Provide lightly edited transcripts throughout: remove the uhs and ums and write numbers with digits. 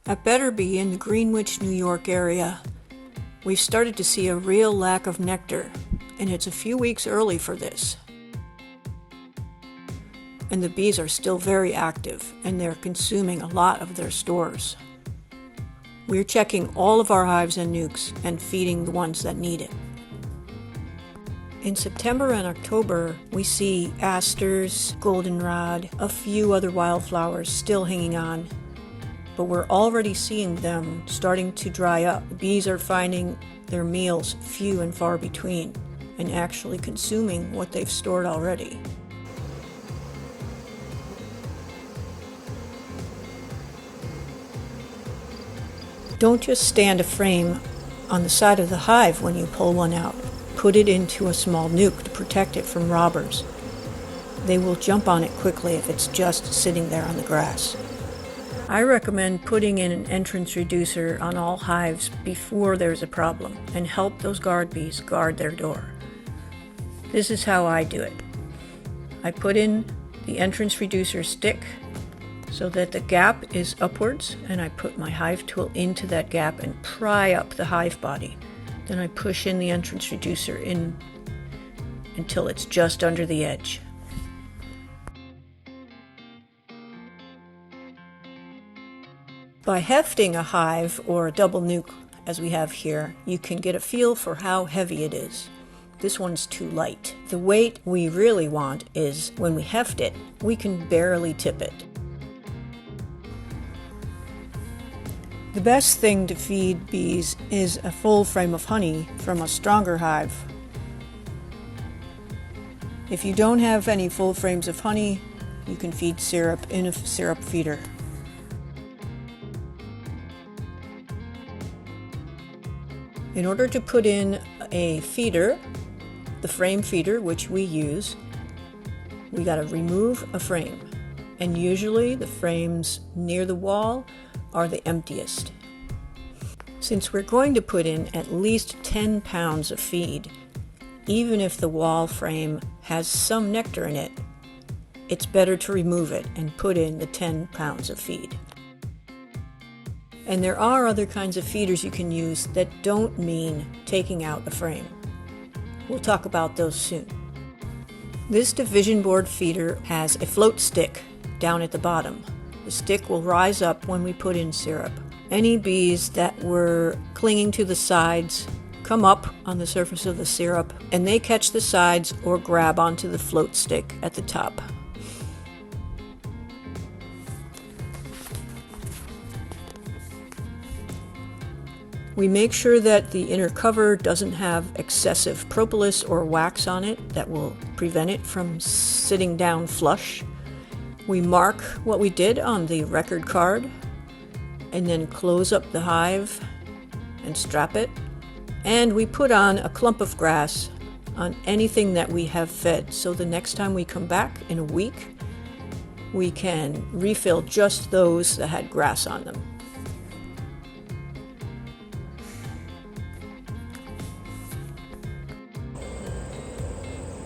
At Betterby in the Greenwich, New York area, we've started to see a real lack of nectar, and it's a few weeks early for this. And the bees are still very active, and they're consuming a lot of their stores. We're checking all of our hives and nukes and feeding the ones that need it. In September and October, we see asters, goldenrod, a few other wildflowers still hanging on, but we're already seeing them starting to dry up. The bees are finding their meals few and far between and actually consuming what they've stored already. Don't just stand a frame on the side of the hive when you pull one out. Put it into a small nuke to protect it from robbers. They will jump on it quickly if it's just sitting there on the grass. I recommend putting in an entrance reducer on all hives before there's a problem and help those guard bees guard their door. This is how I do it. I put in the entrance reducer stick so that the gap is upwards, and I put my hive tool into that gap and pry up the hive body. Then I push in the entrance reducer in until it's just under the edge. By hefting a hive or a double nuke, as we have here, you can get a feel for how heavy it is. This one's too light. The weight we really want is when we heft it, we can barely tip it. The best thing to feed bees is a full frame of honey from a stronger hive. If you don't have any full frames of honey, you can feed syrup in a syrup feeder. In order to put in a feeder, the frame feeder which we use, we got to remove a frame. And usually the frames near the wall are the emptiest. Since we're going to put in at least 10 pounds of feed, even if the wall frame has some nectar in it, it's better to remove it and put in the 10 pounds of feed. And there are other kinds of feeders you can use that don't mean taking out a frame. We'll talk about those soon. This division board feeder has a float stick down at the bottom. The stick will rise up when we put in syrup. Any bees that were clinging to the sides come up on the surface of the syrup, and they catch the sides or grab onto the float stick at the top. We make sure that the inner cover doesn't have excessive propolis or wax on it that will prevent it from sitting down flush. We mark what we did on the record card and then close up the hive and strap it. And we put on a clump of grass on anything that we have fed, so the next time we come back in a week, we can refill just those that had grass on them.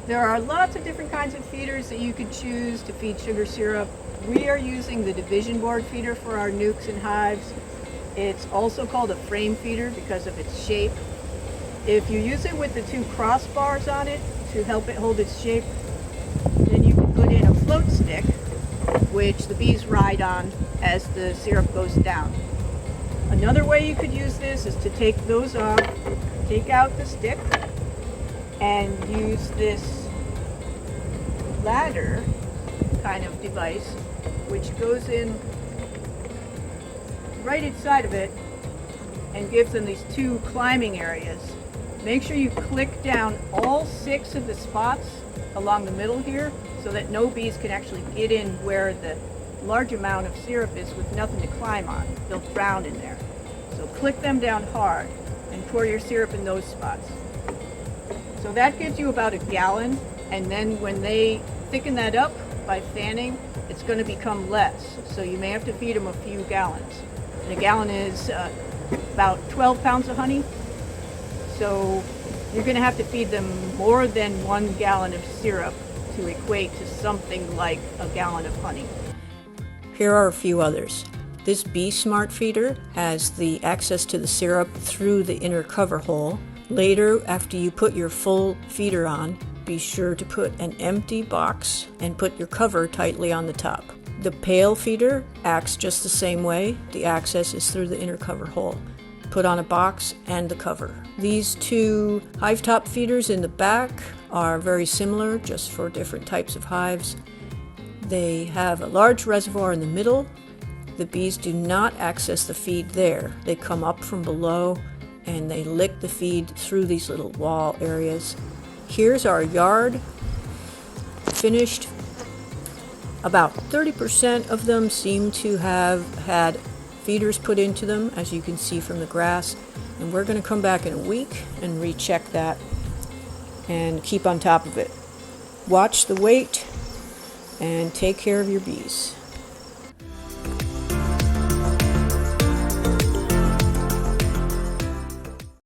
There are lots of different kinds of feeders that you could choose to feed sugar syrup. We are using the division board feeder for our nukes and hives. It's also called a frame feeder because of its shape. If you use it with the two crossbars on it to help it hold its shape, then you can put in a float stick, which the bees ride on as the syrup goes down. Another way you could use this is to take those off, take out the stick, and use this ladder kind of device which goes in right inside of it and gives them these two climbing areas. Make sure you click down all 6 of the spots along the middle here so that no bees can actually get in where the large amount of syrup is with nothing to climb on. They'll drown in there. So click them down hard and pour your syrup in those spots. So that gives you about a gallon, and then when they thicken that up by fanning, it's going to become less. So you may have to feed them a few gallons. And a gallon is about 12 pounds of honey. So you're going to have to feed them more than 1 gallon of syrup to equate to something like a gallon of honey. Here are a few others. This Bee Smart feeder has the access to the syrup through the inner cover hole. Later, after you put your full feeder on, be sure to put an empty box and put your cover tightly on the top. The pail feeder acts just the same way. The access is through the inner cover hole. Put on a box and the cover. These two Hive Top feeders in the back are very similar, just for different types of hives. They have a large reservoir in the middle. The bees do not access the feed there. They come up from below and they lick the feed through these little wall areas. Here's our yard finished. About 30% of them seem to have had feeders put into them, as you can see from the grass. And we're going to come back in a week and recheck that and keep on top of it. Watch the weight and take care of your bees.